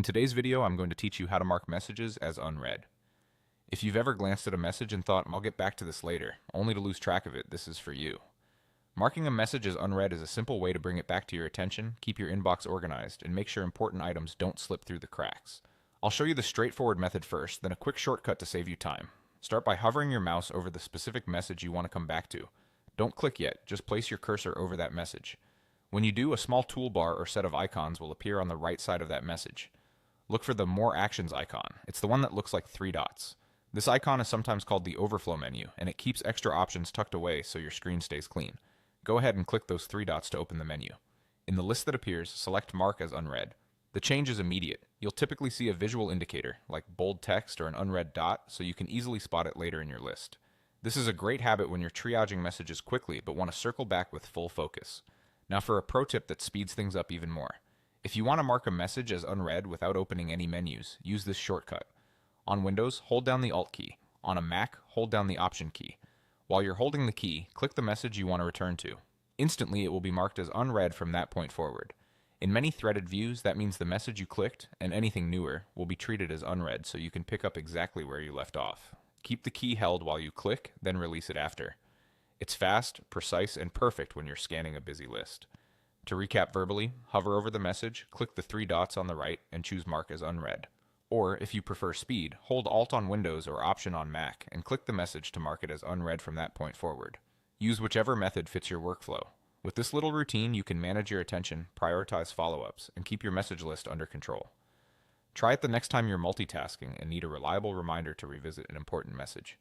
In today's video, I'm going to teach you how to mark messages as unread. If you've ever glanced at a message and thought, I'll get back to this later, only to lose track of it, this is for you. Marking a message as unread is a simple way to bring it back to your attention, keep your inbox organized, and make sure important items don't slip through the cracks. I'll show you the straightforward method first, then a quick shortcut to save you time. Start by hovering your mouse over the specific message you want to come back to. Don't click yet, just place your cursor over that message. When you do, a small toolbar or set of icons will appear on the right side of that message. Look for the More Actions icon. It's the one that looks like 3 dots. This icon is sometimes called the overflow menu, and it keeps extra options tucked away so your screen stays clean. Go ahead and click those 3 dots to open the menu. In the list that appears, select Mark as Unread. The change is immediate. You'll typically see a visual indicator, like bold text or an unread dot, so you can easily spot it later in your list. This is a great habit when you're triaging messages quickly but want to circle back with full focus. Now for a pro tip that speeds things up even more. If you want to mark a message as unread without opening any menus, use this shortcut. On Windows, hold down the Alt key. On a Mac, hold down the Option key. While you're holding the key, click the message you want to return to. Instantly, it will be marked as unread from that point forward. In many threaded views, that means the message you clicked, and anything newer, will be treated as unread so you can pick up exactly where you left off. Keep the key held while you click, then release it after. It's fast, precise, and perfect when you're scanning a busy list. To recap verbally, hover over the message, click the 3 dots on the right, and choose Mark as Unread. Or, if you prefer speed, hold Alt on Windows or Option on Mac, and click the message to mark it as unread from that point forward. Use whichever method fits your workflow. With this little routine, you can manage your attention, prioritize follow-ups, and keep your message list under control. Try it the next time you're multitasking and need a reliable reminder to revisit an important message.